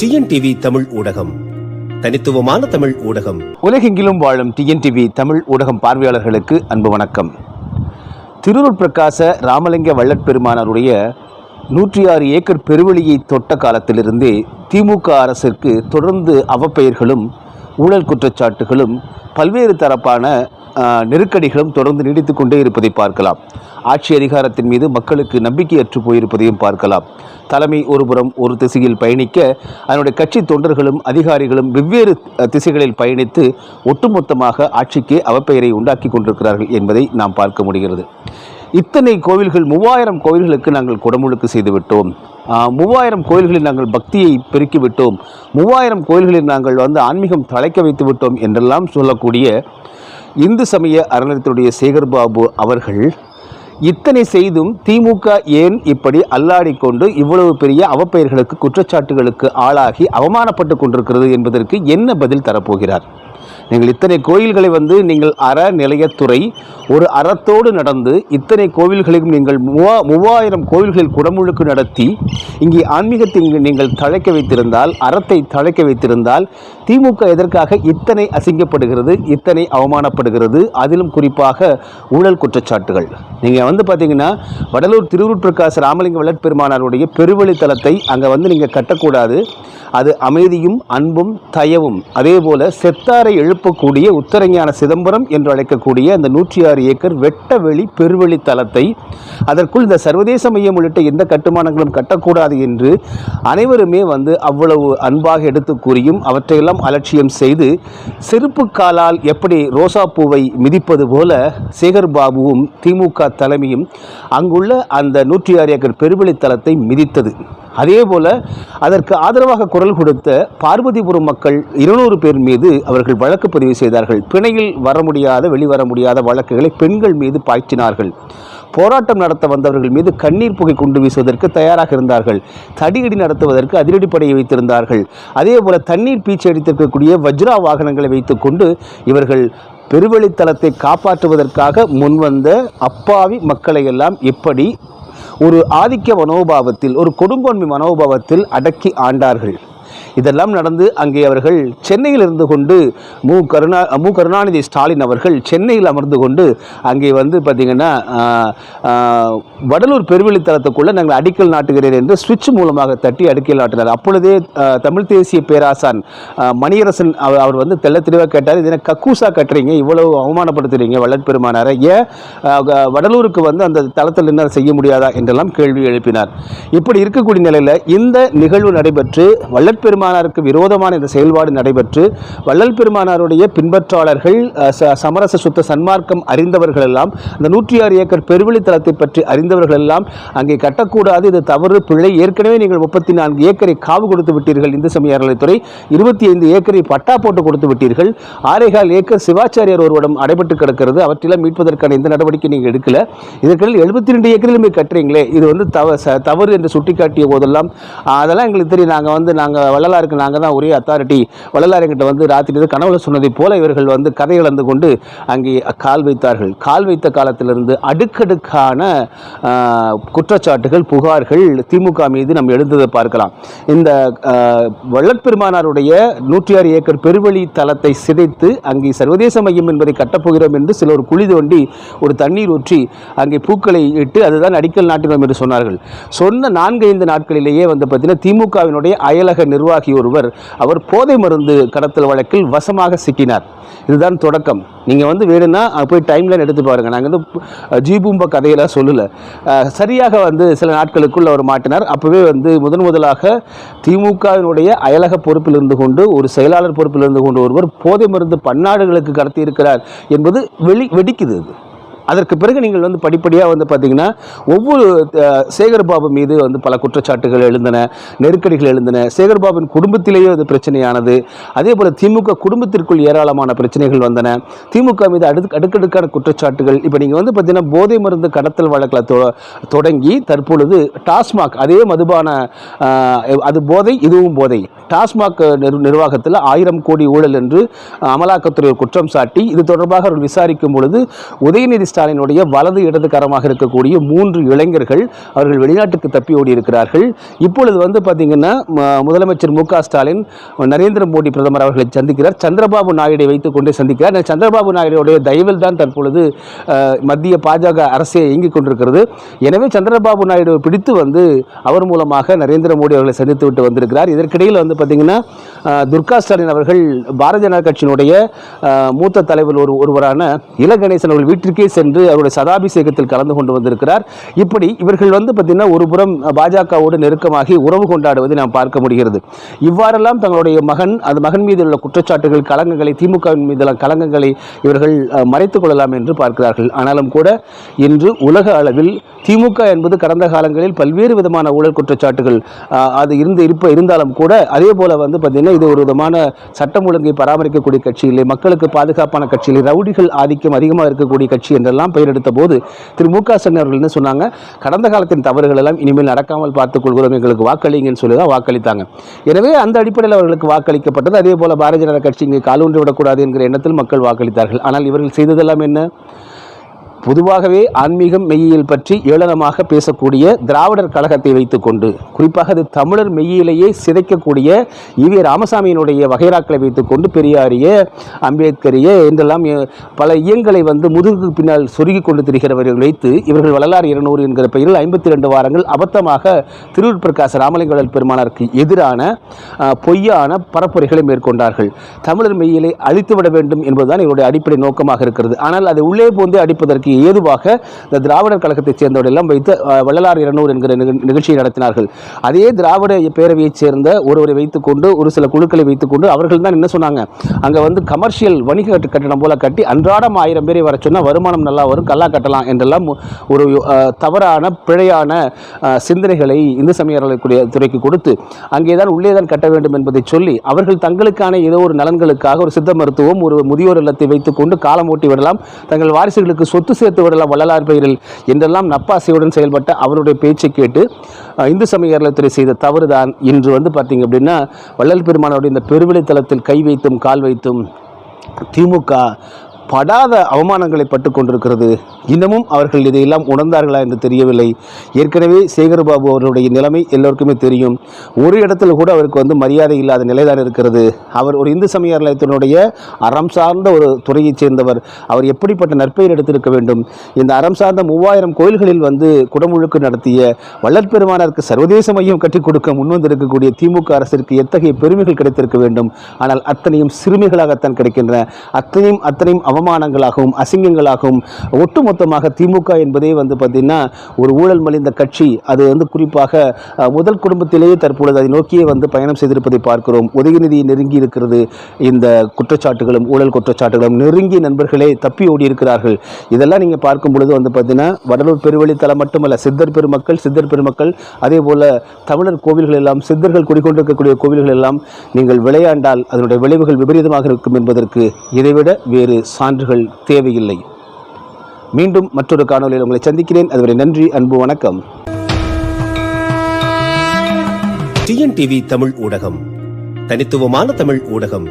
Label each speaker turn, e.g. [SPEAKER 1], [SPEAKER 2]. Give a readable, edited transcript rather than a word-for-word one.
[SPEAKER 1] TNTV Tamil ஊடகம், தனித்துவமான தமிழ் ஊடகம்.
[SPEAKER 2] உலகெங்கிலும் வாழும் டிஎன்டிவி தமிழ் ஊடகம் பார்வையாளர்களுக்கு அன்பு வணக்கம். திருவருட் பிரகாச ராமலிங்க வள்ளற்பெருமானாருடைய 106 ஏக்கர் பெருவெளியை தொட்ட காலத்திலிருந்தே திமுக அரசிற்கு தொடர்ந்து அவப்பெயர்களும் ஊழல் குற்றச்சாட்டுகளும் பல்வேறு தரப்பான நெருக்கடிகளும் தொடர்ந்து நீடித்து கொண்டே இருப்பதை பார்க்கலாம். ஆட்சி அதிகாரத்தின் மீது மக்களுக்கு நம்பிக்கையற்று போயிருப்பதையும் பார்க்கலாம். தலைமை ஒருபுறம் ஒரு திசையில் பயணிக்க அதனுடைய கட்சி தொண்டர்களும் அதிகாரிகளும் வெவ்வேறு திசைகளில் பயணித்து ஒட்டுமொத்தமாக ஆட்சிக்கு அவப்பெயரை உண்டாக்கி கொண்டிருக்கிறார்கள் என்பதை நாம் பார்க்க முடிகிறது. இத்தனை கோவில்கள் 3000 கோவில்களுக்கு நாங்கள் குடமுழுக்கு செய்துவிட்டோம், 3000 கோயில்களில் நாங்கள் பக்தியை பெருக்கிவிட்டோம், 3000 கோயில்களில் நாங்கள் ஆன்மீகம் தழைக்க வைத்து விட்டோம் என்றெல்லாம் சொல்லக்கூடிய இந்து சமய அறநிலையத்துடைய சேகர்பாபு அவர்கள் இத்தனை செய்தும் திமுக ஏன் இப்படி அல்லாடிக்கொண்டு இவ்வளவு பெரிய அவப்பெயர்களுக்கு குற்றச்சாட்டுகளுக்கு ஆளாகி அவமானப்பட்டு கொண்டிருக்கிறது என்பதற்கு என்ன பதில் தரப்போகிறார்? நீங்கள் இத்தனை கோயில்களை நீங்கள் அறநிலையத்துறை ஒரு அறத்தோடு நடந்து இத்தனை கோவில்களையும் நீங்கள் 3000 கோவில்களில் குடமுழுக்கு நடத்தி இங்கே ஆன்மீகத்தை நீங்கள் தழைக்க வைத்திருந்தால், அறத்தை தழைக்க வைத்திருந்தால், திமுக எதற்காக இத்தனை அசிங்கப்படுகிறது, இத்தனை அவமானப்படுகிறது? அதிலும் குறிப்பாக ஊழல் குற்றச்சாட்டுகள். நீங்கள் பார்த்தீங்கன்னா வடலூர் திருவருட் பிரகாச ராமலிங்க வள்ளற்பெருமானாருடைய பெருவழித்தலத்தை அங்கே நீங்கள் கட்டக்கூடாது. அது அமைதியும் அன்பும் தயவும், அதே போல செத்தாரை எழுப்பக்கூடிய உத்தரஞான சிதம்பரம் என்று அழைக்கக்கூடிய அந்த 106 ஏக்கர் வெட்டவெளி பெருவெளி தலத்தை அதற்குள் இந்த சர்வதேச மையம் உள்ளிட்ட எந்த கட்டுமானங்களும் கட்டக்கூடாது என்று அனைவருமே அவ்வளவு அன்பாக எடுத்து கூறியும் அவற்றையெல்லாம் அலட்சியம் செய்து செருப்பு காலால் எப்படி ரோசா பூவை மிதிப்பது போல சேகர்பாபுவும் திமுக தலைமையும் அங்குள்ள அந்த 106 ஏக்கர் பெருவெளி தலத்தை மிதித்தது. அதே போல அதற்கு ஆதரவாக குரல் கொடுத்த பார்வதிபுரம் மக்கள் 200 பேர் மீது அவர்கள் வழக்கு பதிவு செய்தார்கள். பிணையில் வர முடியாத, வெளிவர முடியாத வழக்குகளை பெண்கள் மீது பாய்ச்சினார்கள். போராட்டம் நடத்த வந்தவர்கள் மீது கண்ணீர் புகை குண்டு வீசுவதற்கு தயாராக இருந்தார்கள். தடியடி நடத்துவதற்கு அதிரடிப்படையை வைத்திருந்தார்கள். அதே போல தண்ணீர் பீச்சி அடித்திருக்கக்கூடிய வஜ்ரா வாகனங்களை வைத்துக்கொண்டு இவர்கள் பெருவெளித்தலத்தை காப்பாற்றுவதற்காக முன்வந்த அப்பாவி மக்களை எல்லாம் எப்படி ஒரு ஆதிக்க மனோபாவத்தில், ஒரு கொடுங்கோன்மை மனோபாவத்தில் அடக்கி ஆண்டார்கள். இதெல்லாம் நடந்து அங்கே அவர்கள் சென்னையில் இருந்து கொண்டு மு கருணாநிதி ஸ்டாலின் அவர்கள் சென்னையில் அமர்ந்து கொண்டு அங்கே பார்த்திங்கன்னா வடலூர் பெருவெளித்தலத்துக்குள்ளே நாங்கள் அடிக்கல் நாட்டுகிறேன் என்று சுவிட்ச் மூலமாக தட்டி அடிக்கல் நாட்டினார். அப்பொழுதே தமிழ் தேசிய பேராசான் மணியரசன் அவர் தெள்ள தெளிவாக கேட்டார், இது என்ன கக்கூசா கட்டுறீங்க, இவ்வளவு அவமானப்படுத்துறீங்க வள்ளற்பெருமானாரை, ஏன் வடலூருக்கு அந்த தளத்தில் என்ன செய்ய முடியாதா என்றெல்லாம் கேள்வி எழுப்பினார். இப்படி இருக்கக்கூடிய நிலையில் இந்த நிகழ்வு நடைபெற்று வள்ளற்பெருமானாருக்கு விரோதமான இந்த செயல்பாடு நடைபெற்று வள்ளல் பெருமானாருடைய பின்பற்றாளர்கள், சமரச சுத்த சன்மார்க்கம் அறிந்தவர்கள் எல்லாம், இந்த 106 ஏக்கர் பெருவெளித்தலத்தை பற்றி அறிந்தவர்கள் எல்லாம் அங்கே கட்டக்கூடாது, இது தவறு, பிழை, ஏற்கனவே நீங்கள் 34 ஏக்கரை காவு கொடுத்து விட்டீர்கள், இந்து சமய அறநிலையத்துறை 25 ஏக்கரை பட்டா போட்டு கொடுத்து விட்டீர்கள், 6.25 ஏக்கர் சிவாச்சாரியார் ஒருவடம் அடைபட்டு கிடக்கிறது, அவற்றெல்லாம் மீட்பதற்கான எந்த நடவடிக்கை நீங்கள் எடுக்கல, இதற்கில் 72 ஏக்கரில் போய் கட்டுறீங்களே, இது தவறு என்று சுட்டிக்காட்டிய போதெல்லாம் அதெல்லாம் எங்களுக்கு தெரியும், நாங்கள் வள்ளலாருக்கு நாங்கள் தான் ஒரே அத்தாரிட்டி, வள்ளலாருங்கிட்ட ராத்திரி கனவுல சொன்னதை போல இவர்கள் கதை இழந்து கொண்டு அங்கே கால் வைத்தார்கள். கால் வைத்த காலத்திலிருந்து அடுக்கடுக்கான குற்றச்சாட்டுகள், புகார்கள் திமுக மீது நம்ம எழுந்ததை பார்க்கலாம். இந்த வள்ளற்பெருமானாருடைய 106 ஏக்கர் பெருவெளி தலத்தை சிதைத்து அங்கே சர்வதேச மையம் என்பதை கட்டப்போகிறோம் என்று சிலர் குழி தோண்டி ஒரு தண்ணீர் ஊற்றி அங்கே பூக்களை இட்டு அதுதான் அடிக்கல் நாட்டினோம் என்று சொன்னார்கள். சொன்ன 4-5 நாட்களிலேயே பார்த்தீங்கன்னா திமுகவினுடைய அயலக நிர்வாகி ஒருவர் அவர் போதை மருந்து கடத்தல் வழக்கில் வசமாக சிக்கினார். இதுதான் தொடக்கம். நீங்கள் வேணும்னா போய் டைம்லைன் எடுத்து பாருங்கள். நாங்கள் ஜீபூம்ப கதையெல்லாம் சொல்லலை. சரியாக சில நாட்களுக்குள் அவர் மாட்டினார். அப்போவே முதலாக திமுகவினுடைய அயலக பொறுப்பில் இருந்து கொண்டு ஒரு செயலாளர் பொறுப்பில் இருந்து கொண்டு ஒருவர் போதை மருந்து பன்னாடுகளுக்கு கடத்தி இருக்கிறார் என்பது வெடிக்குது. அதற்கு பிறகு நீங்கள் படிப்படியாக பார்த்தீங்கன்னா ஒவ்வொரு சேகர்பாபு மீது பல குற்றச்சாட்டுகள் எழுந்தன, நெருக்கடிகள் எழுந்தன. சேகர்பாபுவின் குடும்பத்திலேயே அது பிரச்சனையானது. அதே போல் திமுக குடும்பத்திற்குள் ஏராளமான பிரச்சனைகள் வந்தன. திமுக மீது அடுக்கடுக்கான குற்றச்சாட்டுகள். இப்போ நீங்கள் பார்த்தீங்கன்னா போதை மருந்து கடத்தல் வழக்கில் தொடங்கி தற்பொழுது டாஸ்மாக், அதே மதுபான, அது போதை, இதுவும் போதை, டாஸ்மாக் நிர்வாகத்தில் 1000 கோடி ஊழல் என்று அமலாக்கத்துறை குற்றம் சாட்டி இது தொடர்பாக அவர்கள் விசாரிக்கும் பொழுது உதயநிதி ஸ்டாலினுடைய வலது இடது கரமாக இருக்கக்கூடிய 3 இளைஞர்கள் அவர்கள் வெளிநாட்டுக்கு தப்பி ஓடி இருக்கிறார்கள். இப்பொழுது வந்து பார்த்தீங்கன்னா முதலமைச்சர் மு.க. ஸ்டாலின் நரேந்திர மோடி பிரதமர் அவர்களை சந்திக்கிறார். சந்திரபாபு நாயுடை வைத்துக் கொண்டே சந்திக்கிறார். சந்திரபாபு நாயுடைய தயவில் தான் தற்பொழுது மத்திய பாஜக அரசே இயங்கிக் கொண்டிருக்கிறது. எனவே சந்திரபாபு நாயுடு பிடித்து வந்து அவர் மூலமாக நரேந்திர மோடி அவர்களை சந்தித்து விட்டு வந்திருக்கிறார். இதற்கிடையில் வந்து பார்த்தீங்கன்னா துர்கா ஸ்டாலின் அவர்கள் பாரதிய ஜனதா கட்சியினுடைய மூத்த தலைவர் ஒருவரான இல கணேசன் அவர்கள் வீட்டிற்கே சென்று அவருடைய சதாபிஷேகத்தில் கலந்து கொண்டு வந்திருக்கிறார். இப்படி இவர்கள் வந்து பார்த்தீங்கன்னா ஒருபுறம் பாஜகவோடு நெருக்கமாகி உறவு கொண்டாடுவதை நாம் பார்க்க முடிகிறது. இவ்வாறெல்லாம் தங்களுடைய மகன் மீது உள்ள குற்றச்சாட்டுகள், களங்கங்களை, திமுகவின் மீது களங்கங்களை இவர்கள் மறைத்துக் கொள்ளலாம் என்று பார்க்கிறார்கள். ஆனாலும் கூட இன்று உலக அளவில் திமுக என்பது கடந்த காலங்களில் பல்வேறு விதமான ஊழல் குற்றச்சாட்டுகள் அது இருந்தாலும் கூட அதே போல வந்து பார்த்தீங்கன்னா இது ஒரு விதமான சட்டம் ஒழுங்கை பராமரிக்கக்கூடிய கட்சி இல்லை, மக்களுக்கு பாதுகாப்பான கட்சி இல்லை, ரவுடிகள் ஆதிக்கம் அதிகமாக இருக்கக்கூடிய கட்சி என்றெல்லாம் பெயர் எடுத்த போது திரு மு.க. ஸ்டாலின் அவர்கள் என்ன சொன்னாங்க, கடந்த காலத்தின் தவறுகள் எல்லாம் இனிமேல் நடக்காமல் பார்த்துக் கொள்கிறோம், எங்களுக்கு வாக்களிங்கன்னு சொல்லி தான் வாக்களித்தாங்க. எனவே அந்த அடிப்படையில் அவர்களுக்கு வாக்களிக்கப்பட்டது. அதே போல பாரதிய ஜனதா கட்சி இங்கே காலூன்றி விடக்கூடாது என்கிற எண்ணத்தில் மக்கள் வாக்களித்தார்கள். ஆனால் இவர்கள் செய்ததெல்லாம் என்ன? பொதுவாகவே ஆன்மீகம் மெய்யியல் பற்றி ஏளனமாக பேசக்கூடிய திராவிடர் கழகத்தை வைத்துக்கொண்டு, குறிப்பாக அது தமிழர் மெய்யியலையே சிதைக்கக்கூடிய ஈவே ராமசாமியினுடைய வகைராக்களை வைத்துக்கொண்டு பெரியாரிய, அம்பேத்கரிய என்றெல்லாம் பல இயங்களை வந்து முதுகுக்கு பின்னால் சொருகி கொண்டு திரிகிறவர்கள் வைத்து இவர்கள் வரலாறு 200 என்கிற பெயரில் 52 வாரங்கள் அபத்தமாக திருவூர் பிரகாச ராமலிங்க வள்ளல் பெருமானாருக்கு எதிரான பொய்யான பரப்புரைகளை மேற்கொண்டார்கள். தமிழர் மெய்யியலை அழித்துவிட வேண்டும் என்பதுதான் இவருடைய அடிப்படை நோக்கமாக இருக்கிறது. ஆனால் அதை உள்ளே போந்து அடிப்பதற்கு ஏதுவாக இந்த திராவிடர் கழகத்தைச் சேர்ந்தவர்கள் எல்லாம் வைத்து வள்ளலார் 200 என்கிற நிகழ்ச்சியை நடத்தினார்கள். அதே திராவிட பேரவையைச் சேர்ந்த ஒருவரை வைத்துக்கொண்டு, ஒரு சில குழுக்களை வைத்துக்கொண்டு அவர்கள் தான் என்ன சொன்னாங்க, அங்கே வந்து கமர்ஷியல் வணிக கட்டணம் போல கட்டி அன்றாடம் 1000 பேரை வர சொன்னால் வருமானம் நல்லா வரும், கல்லா கட்டலாம் என்றெல்லாம் ஒரு தவறான பிழையான சிந்தனைகளை இந்து சமய துறைக்கு கொடுத்து அங்கேதான் உள்ளே தான் கட்ட வேண்டும் என்பதை சொல்லி அவர்கள் தங்களுக்கான ஏதோ ஒரு நலன்களுக்காக ஒரு சித்த மருத்துவம், ஒரு முதியோர் இல்லத்தை வைத்துக்கொண்டு காலம் ஓட்டி விடலாம், தங்கள் வாரிசுகளுக்கு சொத்து சேர்த்து விடலாம் வள்ளலார் பெயரில் என்றெல்லாம் நப்பாசையுடன் செயல்பட்ட அவருடைய பேச்சை கேட்டு இந்து சமய அறநிலையத்துறை செய்த தவறுதான் இன்று வந்து பார்த்தீங்க அப்படின்னா வள்ளல் பெருமானுடைய இந்த பெருவிழை தளத்தில் கை வைத்தும் கால் வைத்தும் திமுக படாத அவமானங்களை பட்டு கொண்டிருக்கிறது. இன்னமும் அவர்கள் இதையெல்லாம் உணர்ந்தார்களா என்று தெரியவில்லை. ஏற்கனவே சேகர்பாபு அவருடைய நிலைமை எல்லோருக்குமே தெரியும். ஒரு இடத்துல கூட அவருக்கு வந்து மரியாதை இல்லாத நிலைதான் இருக்கிறது. அவர் ஒரு இந்து சமய அறநிலையத்தினுடைய அறம் சார்ந்த ஒரு துறையைச் சேர்ந்தவர். அவர் எப்படிப்பட்ட நற்பெயர் எடுத்திருக்க வேண்டும். இந்த அறம் சார்ந்த 3000 கோயில்களில் வந்து குடமுழுக்கு நடத்திய வள்ளல் பெருமானாருக்கு சர்வதேச மையம் கட்டிக் கொடுக்க முன்வந்திருக்கக்கூடிய திமுக அரசிற்கு எத்தகைய பெருமைகள் கிடைத்திருக்க வேண்டும். ஆனால் அத்தனையும் சிறுமிகளாகத்தான் கிடைக்கின்றன. அத்தனையும் அவமானங்களாகவும் அசிங்கங்களாகவும் ஒட்டுமொத்தமாக திமுக என்பதே வந்து பார்த்தீங்கன்னா ஒரு ஊழல் மலிந்த கட்சி. அது வந்து குறிப்பாக முதல் குடும்பத்திலேயே தற்பொழுது அதை நோக்கியே வந்து பயணம் செய்திருப்பதை பார்க்கிறோம். உதயநிதியை நெருங்கி இருக்கிறது இந்த குற்றச்சாட்டுகளும் ஊழல் குற்றச்சாட்டுகளும். நெருங்கிய நண்பர்களே தப்பி ஓடி இருக்கிறார்கள். இதெல்லாம் நீங்கள் பார்க்கும் பொழுது வந்து பார்த்தீங்கன்னா வடலூர் பெருவழித்தலம் மட்டுமல்ல, சித்தர் பெருமக்கள் அதே போல தமிழர் கோவில்கள் எல்லாம், சித்தர்கள் குடிக்கொண்டிருக்கக்கூடிய கோவில்கள் எல்லாம் நீங்கள் விளையாண்டால் அதனுடைய விளைவுகள் விபரீதமாக இருக்கும் என்பதற்கு இதைவிட வேறு சான்றுகள் தேவையில்லை. மீண்டும் மற்றொரு காணொலியில் உங்களை சந்திக்கிறேன். அதுவரை நன்றி, அன்பு, வணக்கம்.
[SPEAKER 1] டிஎன்டிவி தமிழ் ஊடகம், தனித்துவமான தமிழ் ஊடகம்.